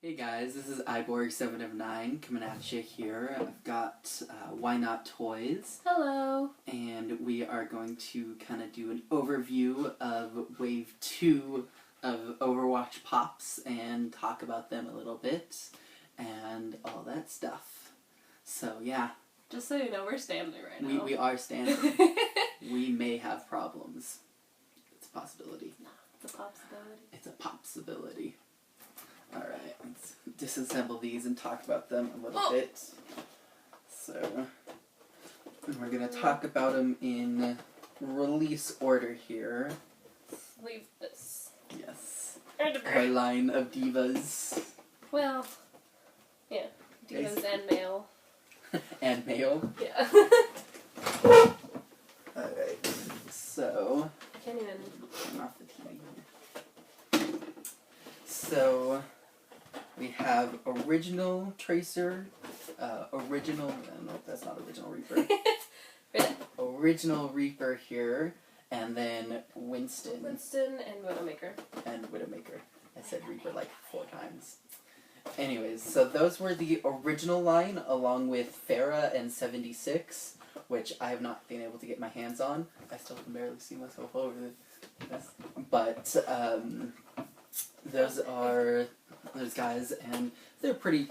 Hey guys, this is Iborg7 of 9 coming at you here. I've got Whynottoys. Hello. And we are going to kind of do an overview of Wave 2 of Overwatch Pops and talk about them a little bit and all that stuff. So yeah. Just so you know, we're standing right now. We are standing. We may have problems. It's a possibility. No, it's a possibility. It's a possibility. Alright, let's disassemble these and talk about them a little bit. So, we're going to talk about them in release order here. Leave this. Yes. Our line of divas. Well, yeah. Divas and male. And male. Yeah. Alright, so... I can't even... Turn off the TV. So... we have original Tracer, original, no, that's not original Reaper. Really? Original Reaper here, and then Winston. Winston and Widowmaker. And Widowmaker. I said Reaper like 4 times. Anyways, so those were the original line, along with Farah and 76, which I have not been able to get my hands on. I still can barely see myself over this. But, those are those guys, and they're pretty,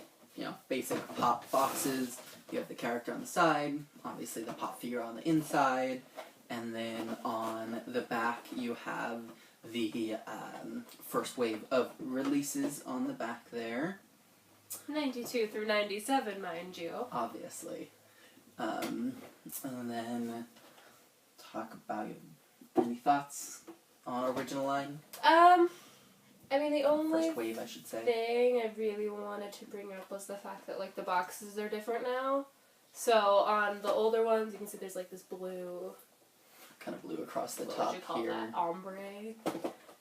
basic pop boxes. You have the character on the side, obviously the pop figure on the inside, and then on the back you have the first wave of releases on the back there. 92 through 97, mind you. Obviously. And then talk about any thoughts on original line? I mean, the only first wave, I should say. thing I really wanted to bring up was the fact that, like, the boxes are different now. So, on the older ones, you can see there's, like, this blue... kind of blue across the what top would you call here. that? Ombre,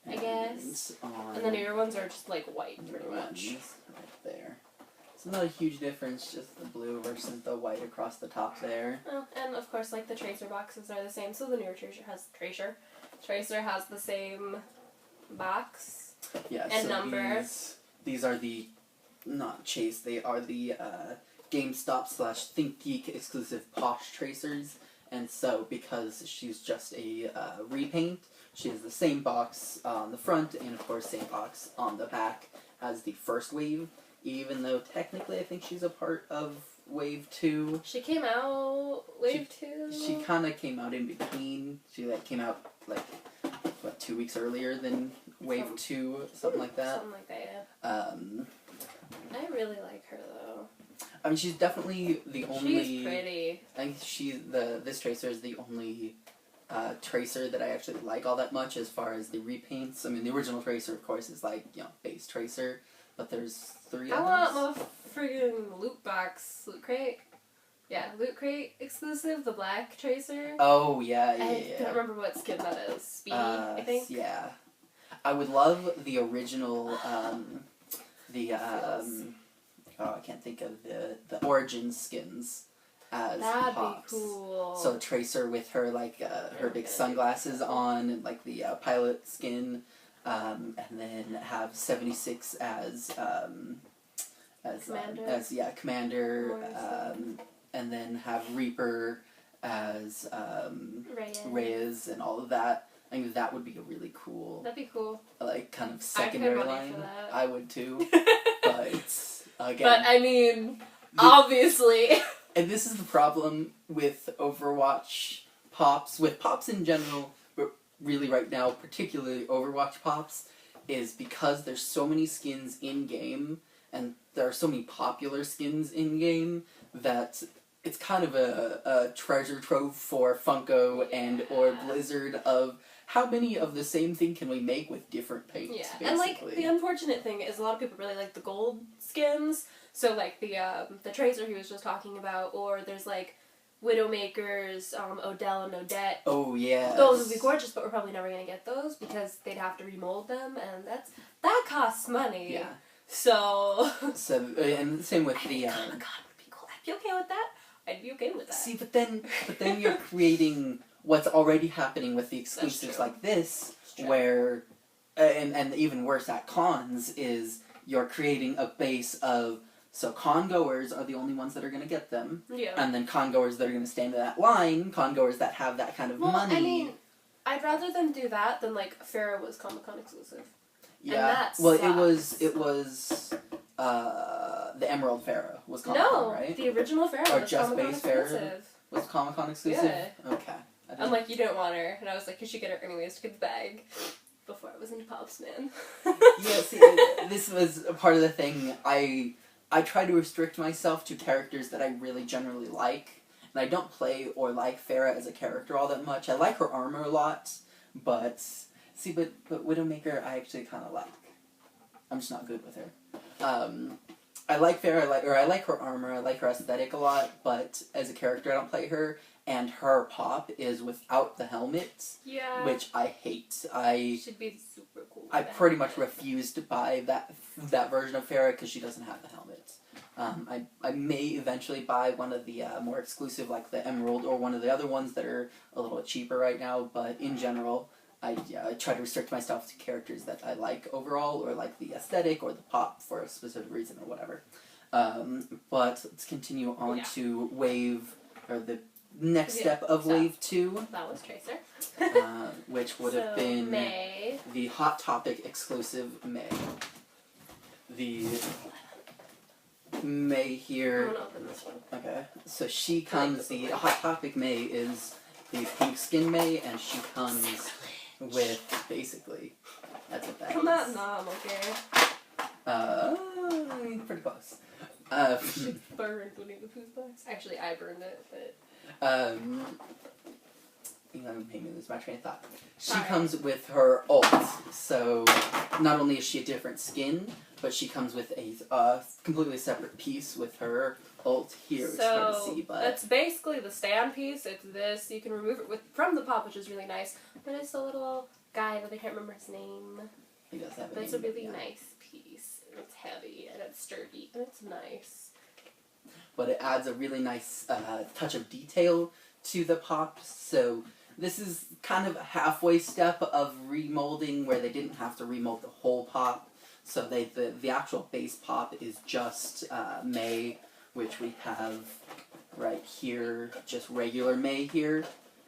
I guess. And the newer ones are just, like, white, pretty much. Right there. It's not a huge difference, just the blue versus the white across the top there. Oh, and, of course, like, the Tracer boxes are the same. So, the newer Tracer has... Tracer has the same box. Yeah, and so number. These are the, not Chase, they are the GameStop / ThinkGeek exclusive Posh Tracers, and so because she's just a repaint, she has the same box on the front, and of course same box on the back as the first wave, even though technically I think she's a part of Wave 2. She came out Wave 2? She kind of came out in between. She came out, 2 weeks earlier than Wave 2, something like that. Something like that, yeah. I really like her, though. I mean, she's definitely the only... She's pretty. I think this Tracer is the only Tracer that I actually like all that much as far as the repaints. I mean, the original Tracer, of course, is base Tracer, but there's 3 others. I want my friggin' loot crate. Yeah, Loot Crate exclusive, the black Tracer. Oh, yeah. I don't remember what skin that is. Speedy, I think? Yeah. I would love the original, I can't think of the Origin skins as That'd Pops. be cool. So Tracer with her, her big sunglasses on, and, the pilot skin, and then have 76 as Commander. Commander, and then have Reaper as Reyes and all of that. I think that would be a really cool... That'd be cool. kind of secondary line. For that. I would too. But, again... But, I mean, obviously... And this is the problem with Overwatch Pops, with Pops in general, but really right now, particularly Overwatch Pops, is because there's so many skins in-game, and there are so many popular skins in-game, that it's kind of a treasure trove for Funko or Blizzard of how many of the same thing can we make with different paints, basically. And, the unfortunate thing is a lot of people really like the gold skins, so, the Tracer he was just talking about, or there's, Widowmakers, Odell and Odette. Oh, yeah. Those would be gorgeous, but we're probably never going to get those, because they'd have to remold them, and that costs money. Yeah. So, and the same with the... Comic-Con would be cool. I'd be okay with that. I'd be okay with that. See, but then you're creating what's already happening with the exclusives like this, where, and even worse at cons, is you're creating a base of, so con-goers are the only ones that are going to get them, Yeah. and then con-goers that are going to stand in that line, con-goers that have that kind of money. I mean, I'd rather them do that than, like, Farrah was Comic-Con exclusive. Yeah. And that well, sucks. it was, the Emerald Farrah was Comic-Con, right? The original Farrah Or was just Comic-Con base Farrah? exclusive. Was Comic-Con exclusive? Yeah. Okay. I'm like, you don't want her. And I was like, you should get her anyways to get the bag. Before I was into Pops, man. Yeah, see, this was a part of the thing. I try to restrict myself to characters that I really generally like. And I don't play or like Farrah as a character all that much. I like her armor a lot, but Widowmaker I actually kind of like. I'm just not good with her. I like Farrah, I like her armor, I like her aesthetic a lot, but as a character I don't play her, and her pop is without the helmet, Yeah. which I hate. Should be super cool. I pretty much refuse to buy that version of Farrah because she doesn't have the helmet. I may eventually buy one of the more exclusive, like the Emerald or one of the other ones that are a little bit cheaper right now, but in general, I try to restrict myself to characters that I like overall, or like the aesthetic or the pop for a specific reason or whatever. But let's continue on to Wave, or the next step of Wave 2. That was Tracer. Which would have been May. the Hot Topic exclusive May. The May here. I'm gonna open this one. Okay, so she comes, the Hot Topic May is the pink skin May, and she comes with, basically, that's what that Come is. on, Mom, okay? Pretty close. She burned Winnie the Pooh's box. Actually, I burned it, but... You know, made me lose my train of thought. She Sorry. comes with her ult, so not only is she a different skin, but she comes with a completely separate piece with her ult here, which is hard to see, but... it's basically the stand piece. It's this. You can remove it from the pop, which is really nice. But it's a little guy that I can't remember his name. He does have But it's a really nice piece. And it's heavy, and it's sturdy, and it's nice. But it adds a really nice touch of detail to the pop, so this is kind of a halfway step of remolding where they didn't have to remold the whole pop. So the actual base pop is just May, which we have right here, just regular May here,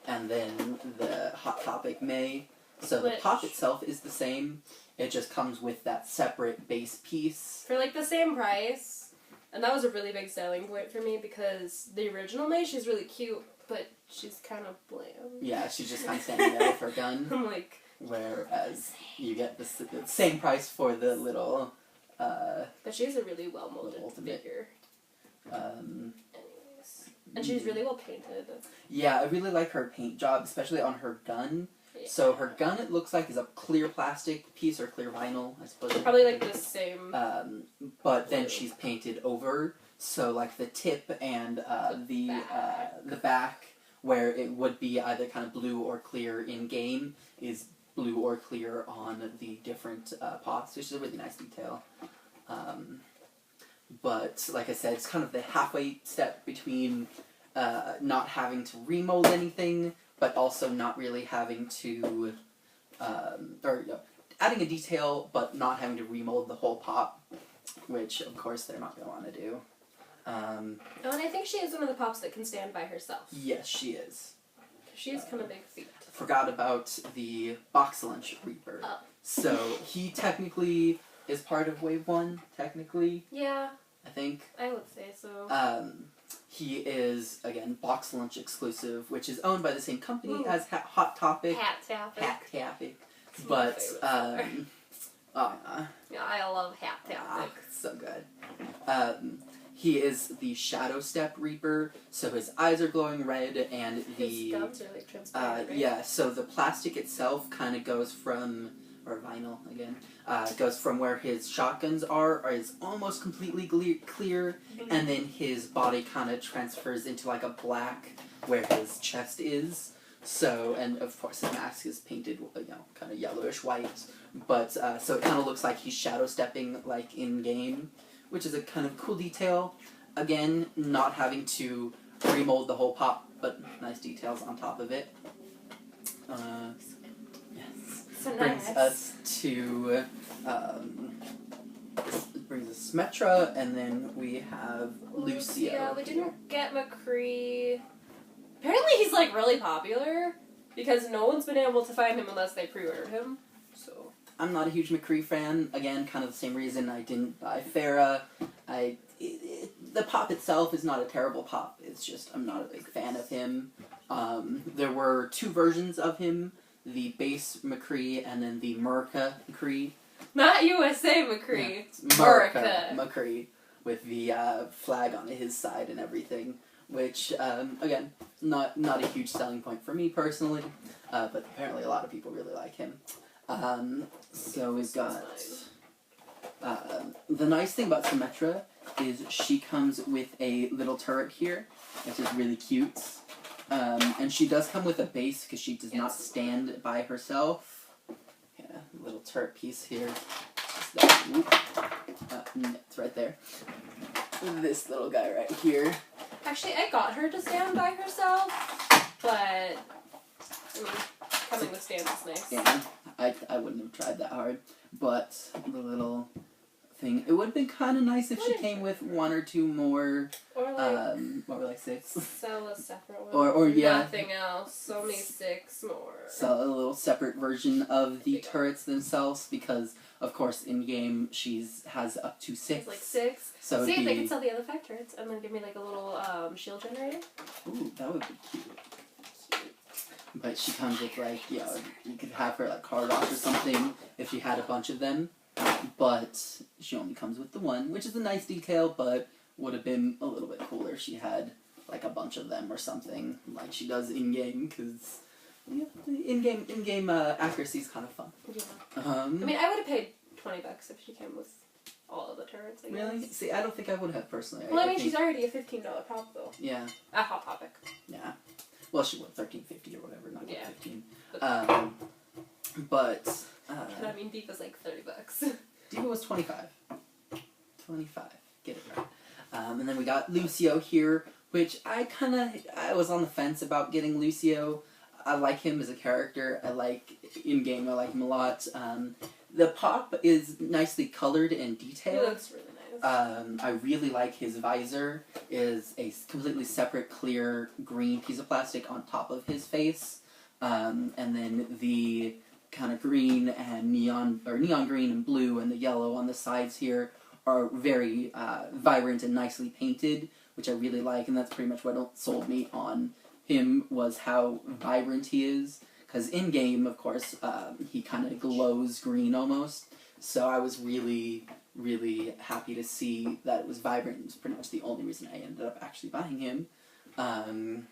and then the Hot Topic May. So the pop itself is the same, it just comes with that separate base piece. For like the same price, and that was a really big selling point for me because the original May, she's really cute, but she's kind of bland. Yeah, she's just kind of standing there with her gun. I'm like... Whereas you get the same price for the little... but she's a really well-molded figure. Anyways. And she's really well painted. Yeah, I really like her paint job, especially on her gun. Yeah. So her gun, it looks like, is a clear plastic piece or clear vinyl, I suppose. Probably like the same... but then she's painted over, so like the tip and the back, where it would be either kind of blue or clear in-game, is blue or clear on the different pots, which is a really nice detail. But, like I said, it's kind of the halfway step between not having to remold anything, but also not really having to, adding a detail, but not having to remold the whole pop, which, of course, they're not going to want to do. and I think she is one of the pops that can stand by herself. Yes, she is. She's kind of big feet. Forgot about the Box Lunch Reaper. Oh. So, he technically is part of Wave 1, technically. Yeah. I think. I would say so. He is, again, Box Lunch exclusive, which is owned by the same company as Hot Topic. Hat Topic. Hat Topic. But, yeah, I love Hat Topic. So good. He is the Shadow Step Reaper, so his eyes are glowing red, and His guns are like transparent, right? yeah, so the plastic itself kind of goes from, or vinyl again, goes from where his shotguns is almost completely clear, and then his body kind of transfers into like a black where his chest is. So, and of course his mask is painted, kind of yellowish white, but so it kind of looks like he's shadow stepping like in game, which is a kind of cool detail. Again, not having to remold the whole pop, but nice details on top of it. Yes. So Brings nice. us to brings us Symmetra, and then we have Lucio. We didn't get McCree. Apparently he's like really popular because no one's been able to find him unless they pre-ordered him. So I'm not a huge McCree fan. Again, kind of the same reason I didn't buy Farah. The pop itself is not a terrible pop. It's just I'm not a big fan of him. There were 2 versions of him, the base McCree and then the Murica McCree. not USA McCree. Yeah, Murica McCree with the flag on his side and everything, which again not a huge selling point for me personally, but apparently a lot of people really like him. So we've got the nice thing about Symmetra is she comes with a little turret here, which is really cute. And she does come with a base because she does not stand by herself. Yeah, little turret piece here. It's right there. This little guy right here. Actually, I got her to stand by herself, but coming with stands is nice. Yeah, I wouldn't have tried that hard, but the little thing. It would have been kind of nice if she came with 1 or 2 more. Or like 6. Sell a separate one. Or yeah. Nothing else. Only 6 more. Sell a little separate version of the turrets themselves because, of course, in game has up to 6. It's like 6. So see if they could sell the other 5 turrets and then give me like a little shield generator. Ooh, that would be cute. But she comes with like, you could have her like car wash or something if she had a bunch of them. But she only comes with the 1, which is a nice detail, but would have been a little bit cooler if she had like a bunch of them or something, like she does in game. Because in game accuracy is kind of fun. Yeah. I mean, I would have paid $20 if she came with all of the turrets. I guess. Really? See, I don't think I would have personally. Well, I mean, she's already a $15 prop though. Yeah. A Hot Topic. Yeah. Well, she was $13.50 or whatever, not yeah. $15. And I mean, Diva's like $30. Diva was 25. 25. Get it right. And then we got Lucio here, which I was on the fence about getting Lucio. I like him as a character. In game, I like him a lot. The pop is nicely colored and detailed. He looks really nice. I really like his visor. Is a completely separate, clear green piece of plastic on top of his face, and then the kind of green and neon green and blue and the yellow on the sides here are very vibrant and nicely painted, which I really like, and that's pretty much what sold me on him was how vibrant he is. Because in game, of course, he kind of glows green almost. So I was really, really happy to see that it was vibrant. It was pretty much the only reason I ended up actually buying him. And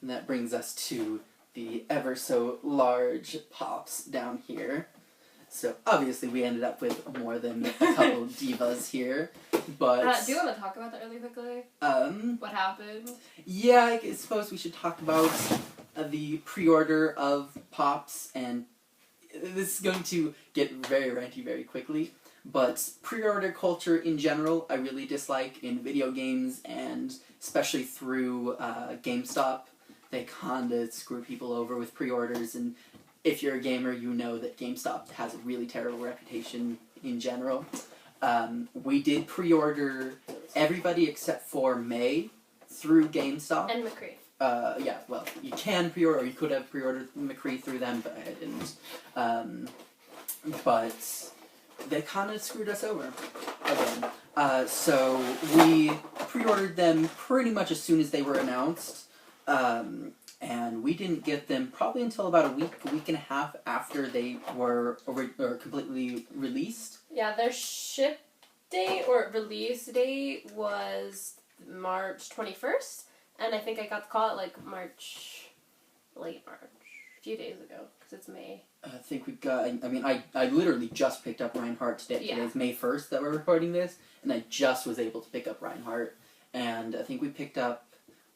that brings us to the ever so large pops down here. So obviously we ended up with more than a couple divas here, but do you want to talk about that really quickly? What happened? Yeah, I suppose we should talk about the pre-order of Pops, and this is going to get very ranty very quickly, but pre-order culture in general I really dislike in video games, and especially through GameStop. They kinda screw people over with pre-orders, and if you're a gamer, you know that GameStop has a really terrible reputation in general. We did pre-order everybody except for May through GameStop. And McCree. Yeah, well, you can pre-order, or you could have pre-ordered McCree through them, but I didn't. But they kind of screwed us over again. So we pre-ordered them pretty much as soon as they were announced. And we didn't get them probably until about a week and a half after they were completely released. Yeah, their ship date or release date was March 21st, and I think I got the call at like late March, a few days ago, because it's May. I think we got, I literally just picked up Reinhardt today. Yeah. Today's May 1st that we're recording this, and I just was able to pick up Reinhardt, and I think we picked up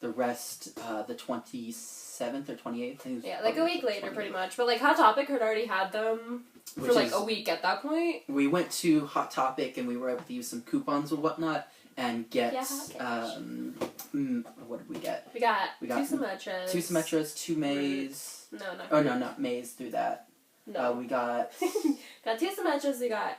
the rest, the 27th or 28th. Yeah, like a week later, pretty much. But like Hot Topic had already had them for like a week at that point. We went to Hot Topic and we were able to use some coupons and whatnot and get. What did we get? We got 2 Symmetras. 2 Symmetras, 2 Mays. No, not. Oh no, not Mays through that. No. We got. Got 2 Symmetras. We got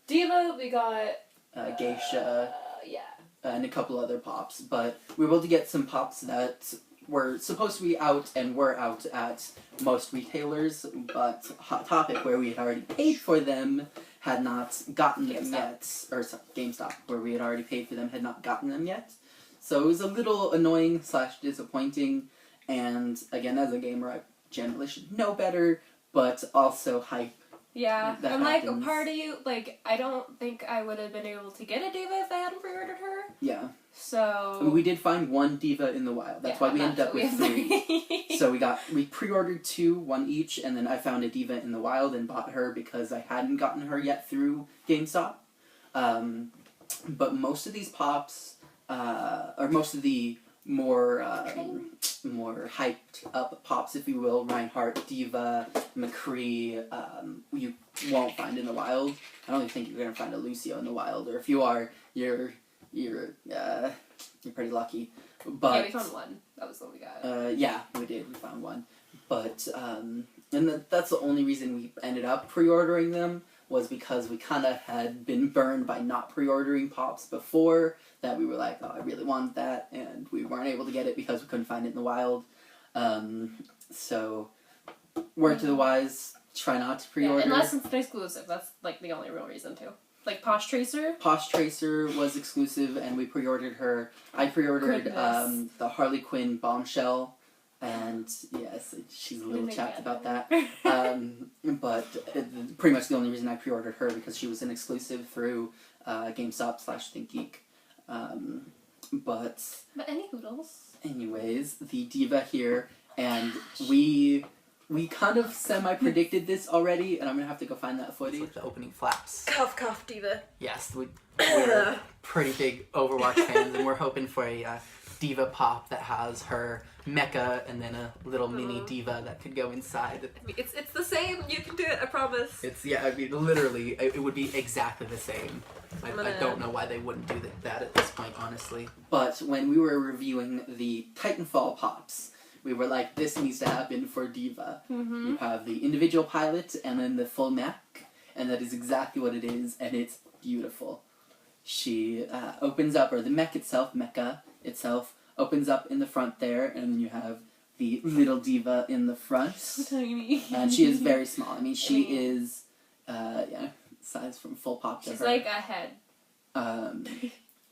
Diva. We got Geisha, Yeah. and a couple other pops. But we were able to get some pops that were supposed to be out and were out at most retailers, but Hot Topic, where we had already paid for them, had not gotten them yet. Or sorry, GameStop, where we had already paid for them, had not gotten them yet. So it was a little annoying / disappointing, and again, as a gamer, I generally should know better, but also hype. Yeah, That and like happens. a part of you, like I don't think I would have been able to get a diva if I hadn't pre-ordered her. Yeah. So I mean, we did find one diva in the wild. That's why we ended up with 3. So we pre-ordered 2, 1 each, and then I found a diva in the wild and bought her because I hadn't gotten her yet through GameStop. But most of these pops, or most of the more hyped up pops, if you will, Reinhardt, Diva, McCree, you won't find in the wild. I don't even think you're gonna find a Lucio in the wild, or if you are, you're pretty lucky. But yeah, we found one. That was the one we got. yeah, we did. We found one, but and that's the only reason we ended up pre-ordering them, was because we kind of had been burned by not pre-ordering pops before, that we were like, oh, I really want that, and we weren't able to get it because we couldn't find it in the wild. So, word to the wise, try not to pre-order. Yeah, unless it's an exclusive. That's like the only real reason too. Like Posh Tracer. Posh Tracer was exclusive, and we pre-ordered her. I pre-ordered the Harley Quinn Bombshell, and yes, she's a little chapped about that. But pretty much the only reason I pre-ordered her, because she was an exclusive through GameStop / ThinkGeek. But any hoodles. Anyways, the diva here, and we kind of semi-predicted this already, and I'm gonna have to go find that footage. Like the opening flaps. Cough, cough, diva. Yes, we're pretty big Overwatch fans, and we're hoping for a diva pop that has her mecha and then a little mini diva that could go inside. I mean, it's the same. You can do it. I promise. I mean, literally, it would be exactly the same. I don't know why they wouldn't do that at this point, honestly. But when we were reviewing the Titanfall pops, we were like, this needs to happen for Diva. Mm-hmm. You have the individual pilot and then the full mech, and that is exactly what it is, and it's beautiful. She opens up, or the mecha itself, opens up in the front there, and then you have the little Diva in the front. So tiny. And she is very small. I mean, she is, size from full pop to her. She's like a head.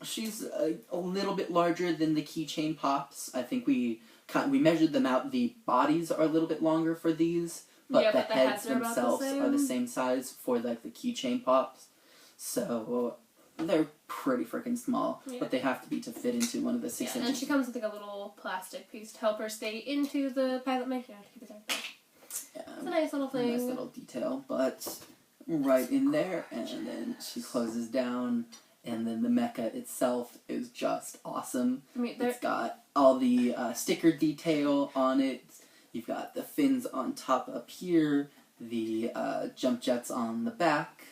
She's a little bit larger than the keychain pops. I think we measured them out. The bodies are a little bit longer for these, but the heads themselves are the same size for like the keychain pops. So they're pretty freaking small, but they have to be to fit into one of the 6 inches. And she comes with like a little plastic piece to help her stay into the pilot mech. Yeah, to keep it dark. It's a nice little thing. Nice little detail, but right in there, and then she closes down. And then the mecha itself is just awesome. I mean, it's got all the sticker detail on it. You've got the fins on top up here, the jump jets on the back,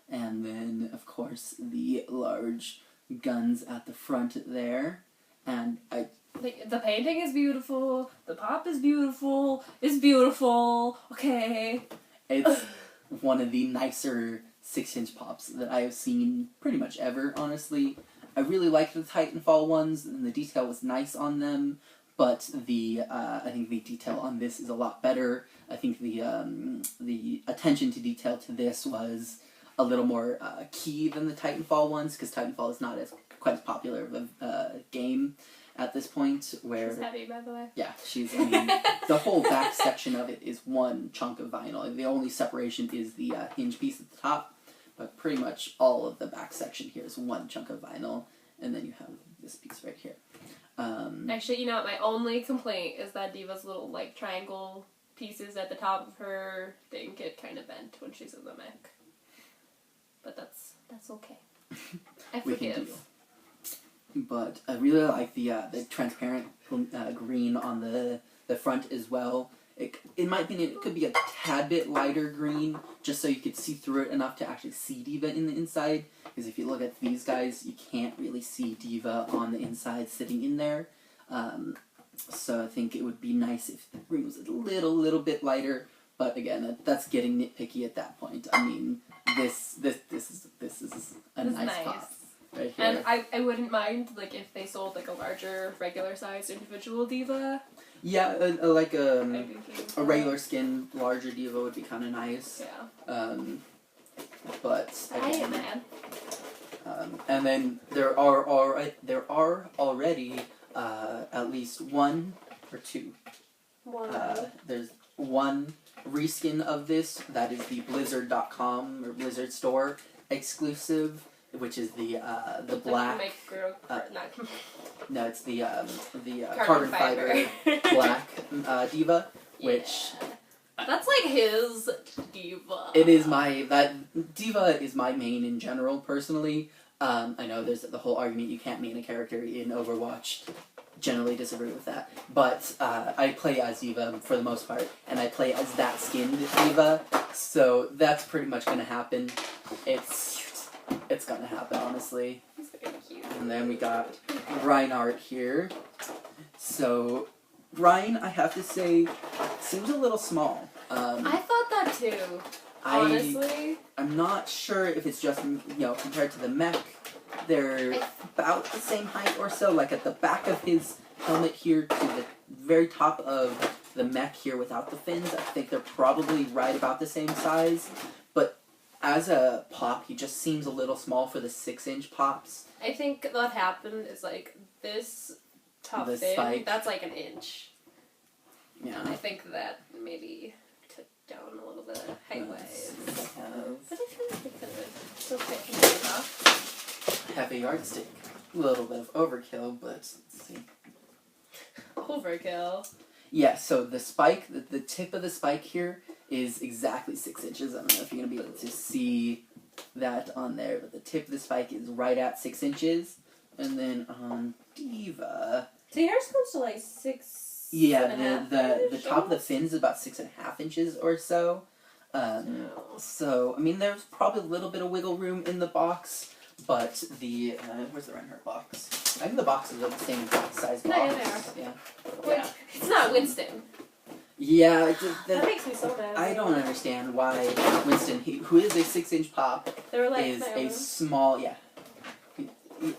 and then, of course, the large guns at the front there. And the painting is beautiful. The pop is beautiful. It's beautiful. Okay. It's one of the nicer 6-inch pops that I have seen pretty much ever, honestly. I really liked the Titanfall ones, and the detail was nice on them, but I think the detail on this is a lot better. I think the attention to detail to this was a little more key than the Titanfall ones, because Titanfall is not quite as popular of a game at this point. Where she's heavy, by the way. Yeah, I mean, the whole back section of it is one chunk of vinyl. The only separation is the hinge piece at the top. But pretty much all of the back section here is one chunk of vinyl, and then you have this piece right here. Actually, my only complaint is that Diva's little, like, triangle pieces at the top of her thing get kind of bent when she's in the mech. But that's okay. I forgive. But I really like the transparent green on the front as well. In my opinion, it could be a tad bit lighter green, just so you could see through it enough to actually see Diva in the inside. Because if you look at these guys, you can't really see Diva on the inside sitting in there. So I think it would be nice if the green was a little bit lighter. But again, that's getting nitpicky at that point. I mean, this is a nice pop. right here. And I wouldn't mind, like, if they sold, like, a larger, regular-sized individual diva. Yeah, like I'd be keen a for regular skin, larger diva would be kind of nice. Yeah. But Hey, again, man. and then there are already at least one or two. There's one reskin of this that is the Blizzard.com or Blizzard store exclusive, which is the black. No, it's the carbon fiber black diva, which. Yeah. That's like his diva. It is diva is my main in general, personally. I know there's the whole argument you can't main a character in Overwatch. Generally disagree with that. But I play as diva for the most part, and I play as that skinned diva, so that's pretty much gonna happen. It's gonna happen, honestly. He's very cute. And then we got Reinhardt here. So Ryan, I have to say, seems a little small. I thought that too. Honestly, I'm not sure if it's just compared to the mech, they're about the same height or so. Like at the back of his helmet here to the very top of the mech here without the fins, I think they're probably right about the same size. But as a pop, he just seems a little small for the 6-inch pops. I think what happened is like this top fin, spike. that's like an inch. Yeah. And I think that maybe took down a little bit height-wise. But I feel like they could have still picked it up. Heavy yardstick. A little bit of overkill, but let's see. Overkill. Yeah, so the spike, the tip of the spike here is exactly 6 inches. I don't know if you're going to be able to see that on there, but the tip of the spike is right at 6 inches. And then on Diva... So yours comes to like 6. Yeah, the top of the fin is about 6.5 inches or so. So, I mean, there's probably a little bit of wiggle room in the box, but the... where's the Reinhardt box? I think the boxes are the same size box. No, yeah, they are. Yeah. Wait, it's not Winston. Yeah, that makes me so mad. I don't understand why Winston, who is a 6-inch pop, they were like, is a small,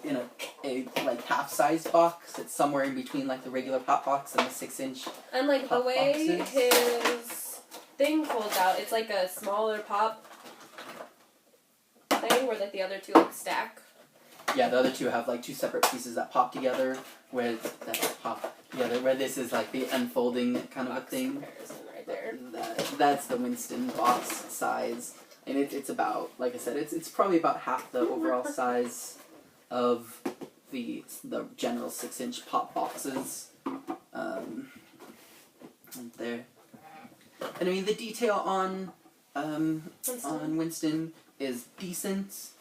in a like half-sized box. It's somewhere in between like the regular pop box and the 6-inch. And like the way boxes. his thing folds out, it's like a smaller pop thing where like the other two like stack. Yeah, the other two have like two separate pieces that pop together, where this is like the unfolding kind of a thing. Right there. That's the Winston box size, and it's about, like I said, it's probably about half the overall size of the general 6-inch pop boxes. There, and I mean the detail on Winston is decent.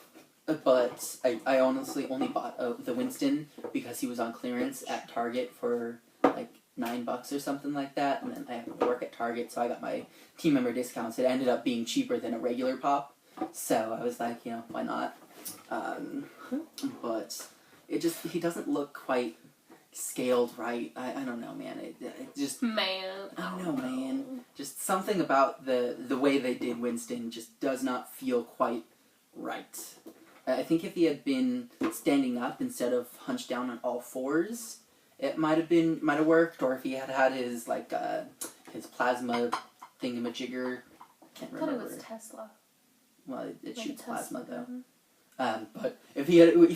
But I honestly only bought the Winston because he was on clearance at Target for like $9 or something like that, and then I have to work at Target, so I got my team member discounts. It ended up being cheaper than a regular pop, so I was like, why not? But he doesn't look quite scaled right. I don't know, man. It just I don't know, man. Just something about the way they did Winston just does not feel quite right. I think if he had been standing up instead of hunched down on all fours, it might have worked. Or if he had his his plasma thingamajigger, can't remember. I thought it was Tesla. Well, it shoots plasma gun. though. But if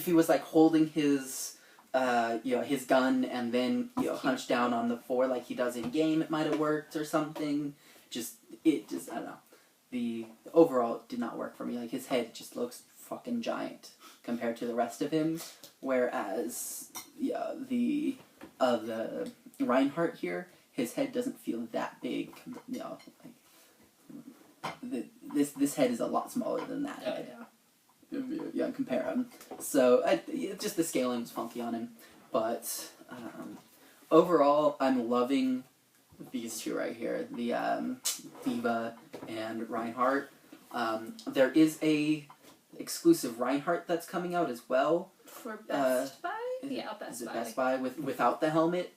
he was like holding his his gun and then hunched down on the 4 like he does in game, it might have worked or something. I don't know. The overall did not work for me. Like his head just looks fucking giant compared to the rest of him, whereas the Reinhardt here, his head doesn't feel that big. This head is a lot smaller than that head. Yeah, compare him. So just the scaling was funky on him, but overall, I'm loving these two right here, the Diva and Reinhardt. There is a exclusive Reinhardt that's coming out as well. For Best Buy? Yeah, Best Buy. Best Buy without the helmet,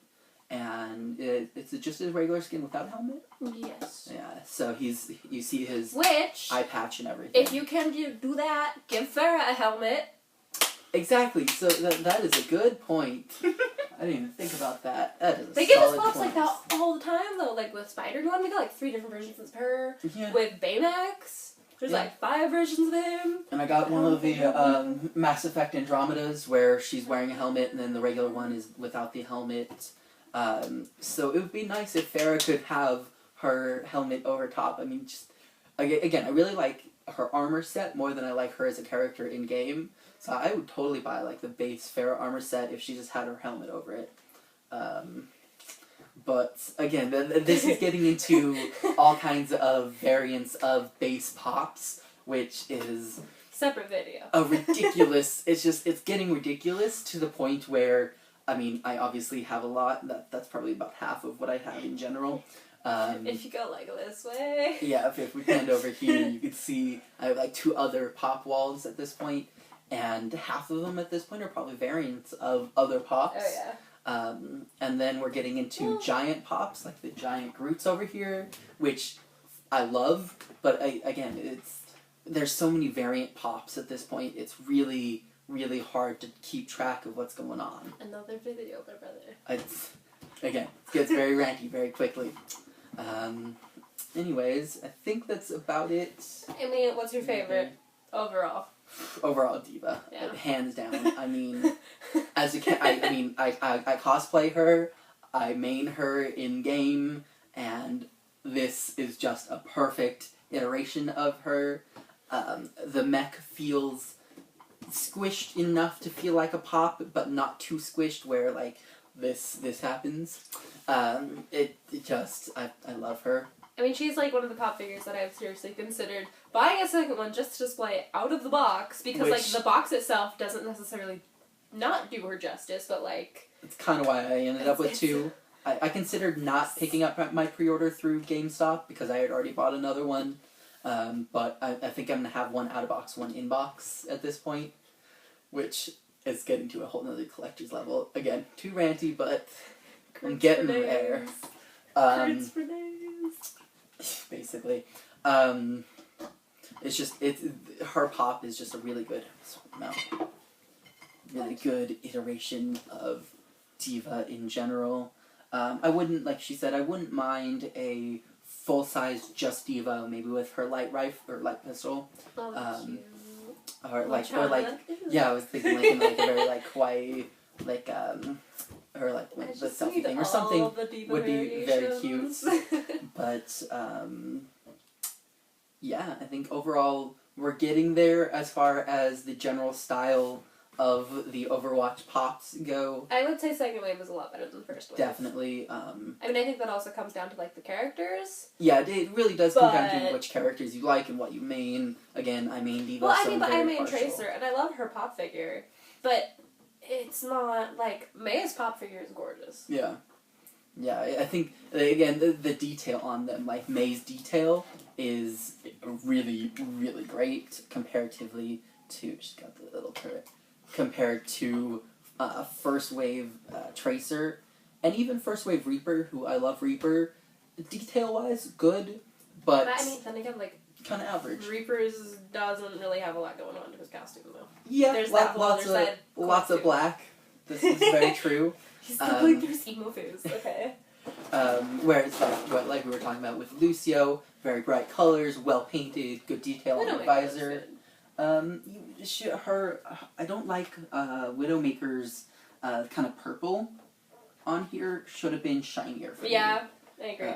and it's just a regular skin without helmet. Yes. Yeah, so you see his eye patch and everything. If you can do that, give Farah a helmet. Exactly. So that is a good point. I didn't even think about that. That is a They give us solid pops point. like that all the time, though. Like with Spider-Man, we got like 3 different versions of her. Yeah. With Baymax, there's like 5 versions of him. And I got one of the Mass Effect Andromedas where she's wearing a helmet and then the regular one is without the helmet. So it would be nice if Farrah could have her helmet over top. I mean, just again, I really like her armor set more than I like her as a character in game. So I would totally buy like the base Farrah armor set if she just had her helmet over it. But again, this is getting into all kinds of variants of base pops, which is separate video. A ridiculous. It's getting ridiculous to the point where, I mean, I obviously have a lot. That's probably about half of what I have in general. If you go like this way. Yeah, if we panned over here, you could see I have like 2 other pop walls at this point, and half of them at this point are probably variants of other pops. Oh yeah. And then we're getting into giant pops, like the giant Groots over here, which I love, but again, there's so many variant pops at this point, it's really, really hard to keep track of what's going on. Another video, my brother. Again, it gets very ranty very quickly. Anyways, I think that's about it. I mean, what's your favorite overall? Overall diva, Yeah. hands down. I mean, as a I cosplay her, I main her in game, and this is just a perfect iteration of her. The mech feels squished enough to feel like a pop, but not too squished where like this happens. I love her. I mean, she's like one of the pop figures that I've seriously considered buying a second one just to display out of the box, because like the box itself doesn't necessarily not do her justice, but like... It's kind of why I ended up with 2. I considered not picking up my pre-order through GameStop because I had already bought another one, but I think I'm going to have one out-of-box, one in-box at this point, which is getting to a whole nother collector's level. Again, too ranty, but I'm getting there. Crits for days. Basically. It's just, her pop is just a really good, really good iteration of diva in general. I wouldn't, like she said, I wouldn't mind a full-size just diva, maybe with her light rifle, or light pistol. Cute. Or like, yeah, I was thinking like in like a very like kawaii, like, or like the selfie thing or something would be very cute. But, yeah, I think overall we're getting there as far as the general style of the Overwatch Pops go. I would say second wave was a lot better than the first wave. Definitely. I mean, I think that also comes down to, like, the characters. Yeah, it really does come down to which characters you like and what you main. Again, I main Diva, well, so I main Tracer, and I love her pop figure, but it's not, like, May's pop figure is gorgeous. Yeah. Yeah, I think, again, the detail on them, like May's detail, is really, really great comparatively to, she's got the little turret, compared to First Wave Tracer, and even First Wave Reaper, who I love Reaper, detail-wise, good, but I mean, then again, like, kind of average. Reaper's doesn't really have a lot going on to his costume, though. Yeah, there's that whole other side lots of black. This is very true. He's going through his emo phase, okay. Whereas, like we were talking about with Lucio, very bright colors, well painted, good detail on the visor. I don't like Widowmaker's kind of purple on here. Should have been shinier for me. Yeah, I agree.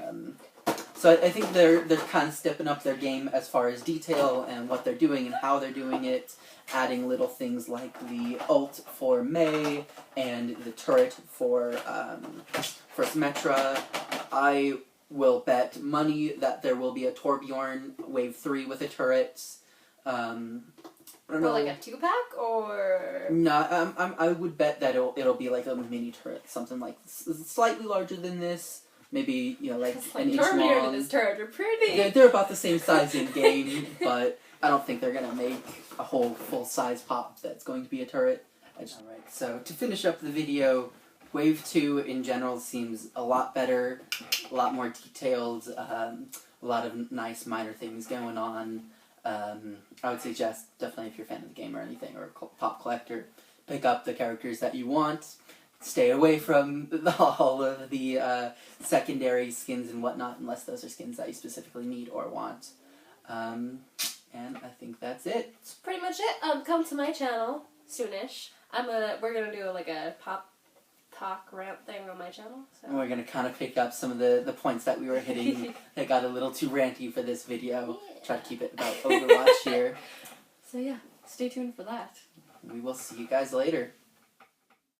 So I think they're kind of stepping up their game as far as detail and what they're doing and how they're doing it, adding little things like the ult for May and the turret for Symmetra. I will bet money that there will be a Torbjorn Wave 3 with a turret. I don't know. Like a 2-pack, or...? No, I would bet that it'll be like a mini turret, something like slightly larger than this. Maybe, you know, like an inch long. Torbjorn and his turret are pretty. They're about the same size in game, but I don't think they're gonna make a whole full-size pop that's going to be a turret. Alright, so to finish up the video, Wave 2 in general seems a lot better, a lot more detailed, a lot of nice minor things going on. I would suggest, definitely if you're a fan of the game or anything, or a pop collector, pick up the characters that you want. Stay away from all of the secondary skins and whatnot, unless those are skins that you specifically need or want. And I think that's it. That's pretty much it. Come to my channel soonish. We're gonna do like a pop talk rant thing on my channel. So. And we're gonna kind of pick up some of the points that we were hitting that got a little too ranty for this video. Yeah. Try to keep it about Overwatch here. So yeah, stay tuned for that. We will see you guys later.